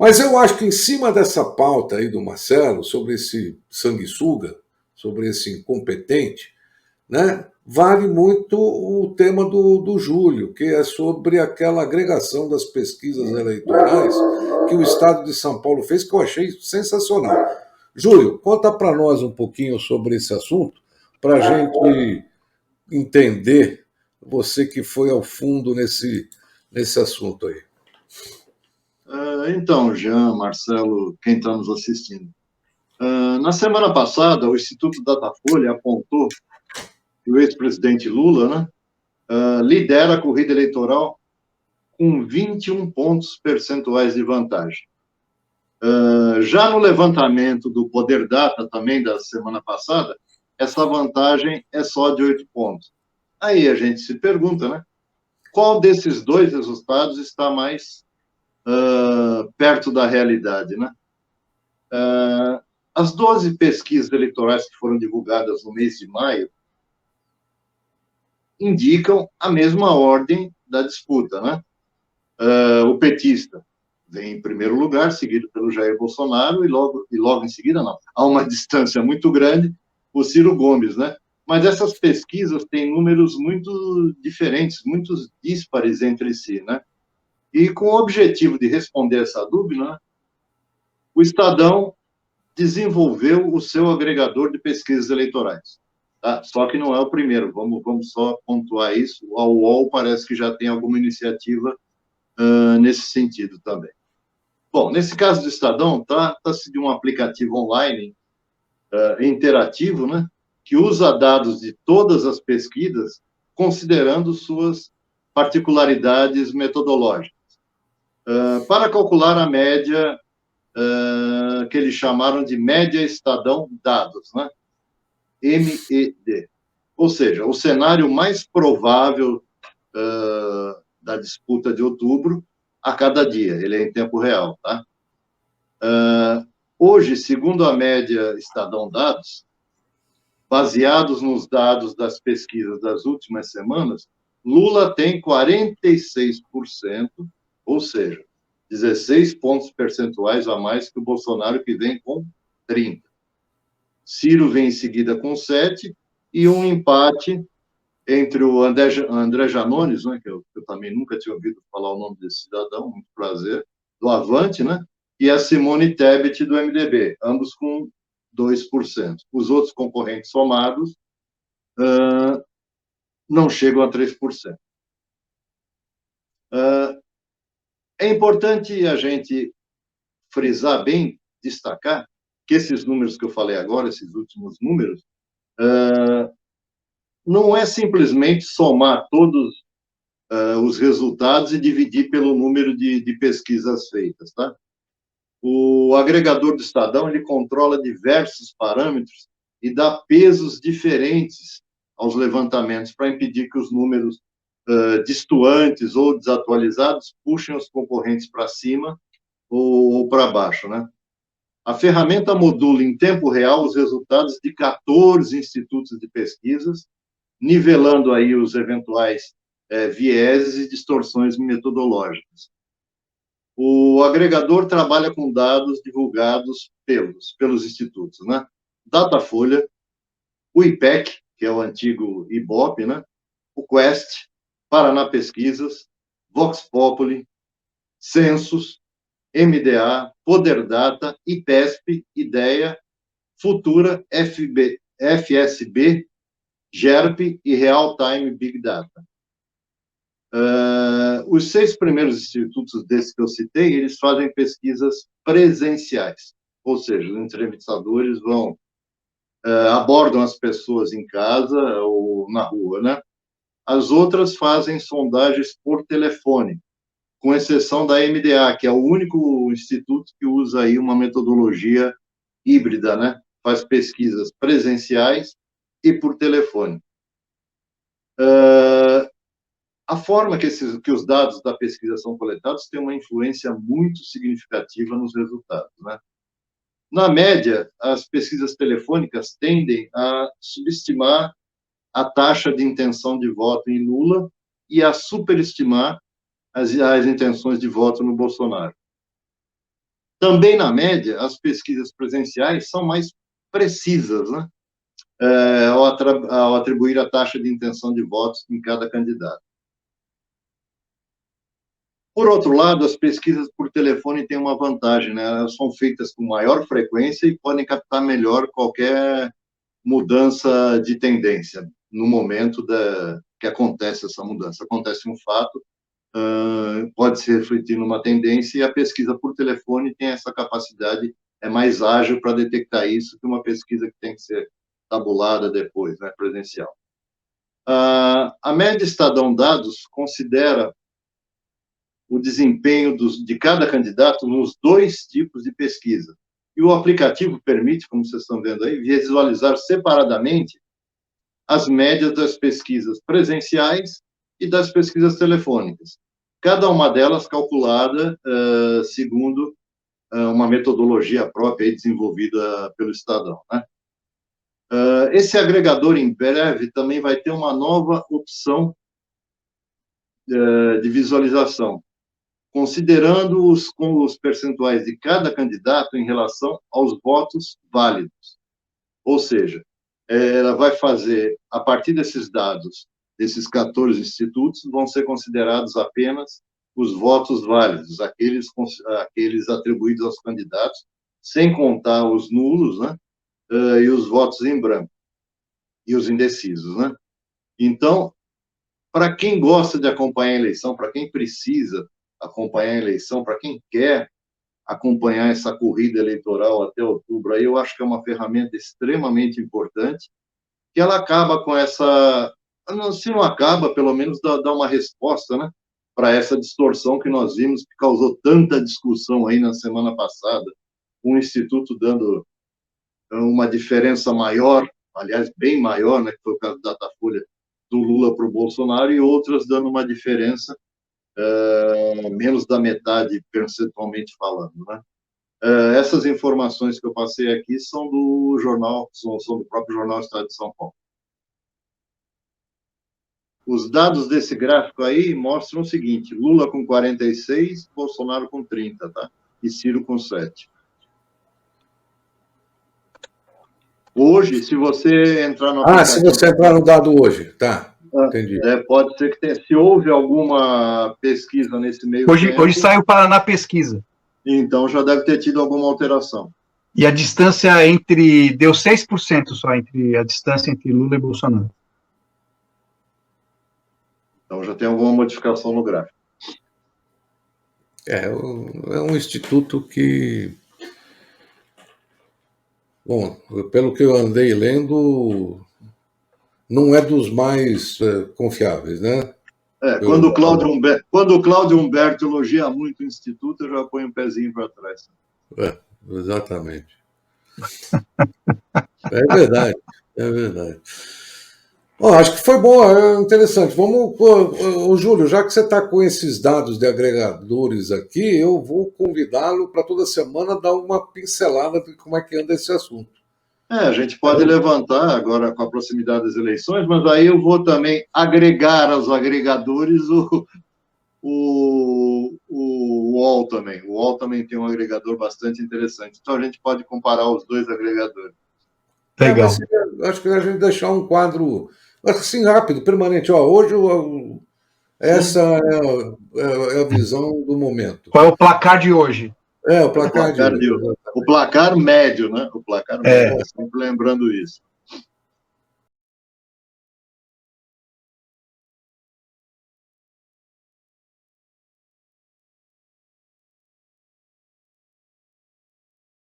Mas eu acho que em cima dessa pauta aí do Marcelo, sobre esse sanguessuga, sobre esse incompetente, né, vale muito o tema do Júlio, que é sobre aquela agregação das pesquisas eleitorais que o Estado de São Paulo fez, que eu achei sensacional. Júlio, conta para nós um pouquinho sobre esse assunto, para a gente entender, você que foi ao fundo nesse assunto aí. Então, Jean, Marcelo, quem está nos assistindo. Na semana passada, o Instituto Datafolha apontou que o ex-presidente Lula, né, lidera a corrida eleitoral com 21 pontos percentuais de vantagem. Já no levantamento do Poder Data, também da semana passada, essa vantagem é só de 8 pontos. Aí a gente se pergunta, né, qual desses dois resultados está mais perto da realidade, né? As 12 pesquisas eleitorais que foram divulgadas no mês de maio indicam a mesma ordem da disputa, né? O petista vem em primeiro lugar, seguido pelo Jair Bolsonaro, e logo em seguida, não, há uma distância muito grande, o Ciro Gomes, né? Mas essas pesquisas têm números muito diferentes, muito díspares entre si, né? E com o objetivo de responder essa dúvida, né, o Estadão desenvolveu o seu agregador de pesquisas eleitorais. Tá? Só que não é o primeiro, vamos só pontuar isso. A UOL parece que já tem alguma iniciativa nesse sentido também. Bom, nesse caso do Estadão, trata-se de um aplicativo online interativo, né, que usa dados de todas as pesquisas, considerando suas particularidades metodológicas, para calcular a média que eles chamaram de média Estadão dados, né? MED. Ou seja, o cenário mais provável da disputa de outubro a cada dia. Ele é em tempo real, tá? Hoje, segundo a média Estadão Dados, baseados nos dados das pesquisas das últimas semanas, Lula tem 46%, ou seja, 16 pontos percentuais a mais que o Bolsonaro, que vem com 30%. Ciro vem em seguida com 7%, e um empate entre o André Janones, né, que eu também nunca tinha ouvido falar o nome desse cidadão, muito prazer, do Avante, né, e a Simone Tebet, do MDB, ambos com 2%. Os outros concorrentes somados não chegam a 3%. É importante a gente frisar bem, destacar, que esses números que eu falei agora, esses últimos números, não é simplesmente somar todos os resultados e dividir pelo número de pesquisas feitas, tá? O agregador do Estadão, ele controla diversos parâmetros e dá pesos diferentes aos levantamentos para impedir que os números distantes ou desatualizados puxem os concorrentes para cima ou para baixo, né? A ferramenta modula em tempo real os resultados de 14 institutos de pesquisas, nivelando aí os eventuais vieses e distorções metodológicas. O agregador trabalha com dados divulgados pelos institutos, né? Datafolha, o IPEC, que é o antigo IBOP, né? O Quest, Paraná Pesquisas, Vox Populi, Census, MDA, Poder Data, IPESP, IDEA, Futura, FSB, GERP e Real Time Big Data. Os 6 primeiros institutos desses que eu citei, eles fazem pesquisas presenciais, ou seja, os entrevistadores abordam as pessoas em casa ou na rua, né? As outras fazem sondagens por telefone, com exceção da MDA, que é o único instituto que usa aí uma metodologia híbrida, né? Faz pesquisas presenciais e por telefone. A forma que os dados da pesquisa são coletados tem uma influência muito significativa nos resultados, né? Na média, as pesquisas telefônicas tendem a subestimar a taxa de intenção de voto em Lula e a superestimar as intenções de voto no Bolsonaro. Também, na média, as pesquisas presenciais são mais precisas, né? Ao atribuir a taxa de intenção de votos em cada candidato. Por outro lado, as pesquisas por telefone têm uma vantagem, né? Elas são feitas com maior frequência e podem captar melhor qualquer mudança de tendência no momento que acontece essa mudança. Acontece um fato, pode se refletir numa tendência, e a pesquisa por telefone tem essa capacidade, é mais ágil para detectar isso que uma pesquisa que tem que ser tabulada depois, né, presencial. A média Estadão Dados considera o desempenho de cada candidato nos 2 tipos de pesquisa. E o aplicativo permite, como vocês estão vendo aí, visualizar separadamente as médias das pesquisas presenciais e das pesquisas telefônicas. Cada uma delas calculada segundo uma metodologia própria desenvolvida pelo Estadão, né? Esse agregador, em breve, também vai ter uma nova opção de visualização, considerando os percentuais de cada candidato em relação aos votos válidos. Ou seja, ela vai fazer, a partir desses dados, desses 14 institutos, vão ser considerados apenas os votos válidos, aqueles atribuídos aos candidatos, sem contar os nulos, né, e os votos em branco, e os indecisos, né? Então, para quem gosta de acompanhar a eleição, para quem precisa acompanhar a eleição, para quem quer acompanhar essa corrida eleitoral até outubro, aí eu acho que é uma ferramenta extremamente importante, que ela acaba com essa... Se não acaba, pelo menos dá uma resposta, né, para essa distorção que nós vimos, que causou tanta discussão aí na semana passada, com o Instituto dando uma diferença maior, aliás, bem maior, né, que foi o caso da Datafolha, do Lula para o Bolsonaro, e outras dando uma diferença menos da metade, percentualmente falando, né? Essas informações que eu passei aqui são do jornal, são do próprio jornal Estado de São Paulo. Os dados desse gráfico aí mostram o seguinte: Lula com 46, Bolsonaro com 30, tá? E Ciro com 7. Hoje, se você entrar no aplicativo... se você entrar no dado hoje, tá. Entendi. Pode ser que tenha, se houve alguma pesquisa nesse meio tempo... Hoje sai o Paraná Pesquisa. Então já deve ter tido alguma alteração. E a distância deu 6% só a distância entre Lula e Bolsonaro. Então já tem alguma modificação no gráfico. É um instituto que... Bom, pelo que eu andei lendo, não é dos mais confiáveis, né? Quando o Cláudio Humberto elogia muito o Instituto, eu já ponho um pezinho para trás. Exatamente. É verdade, é verdade. Acho que foi bom, interessante. Vamos, Júlio, já que você está com esses dados de agregadores aqui, eu vou convidá-lo para toda semana dar uma pincelada de como é que anda esse assunto. A gente pode levantar agora com a proximidade das eleições, mas aí eu vou também agregar aos agregadores o UOL também. O UOL também tem um agregador bastante interessante. Então a gente pode comparar os 2 agregadores. Legal. Acho que a gente deixar um quadro assim rápido, permanente. Hoje essa é a visão do momento. Qual é o placar de hoje? O placar de hoje. O placar médio, né? O placar médio, sempre lembrando isso.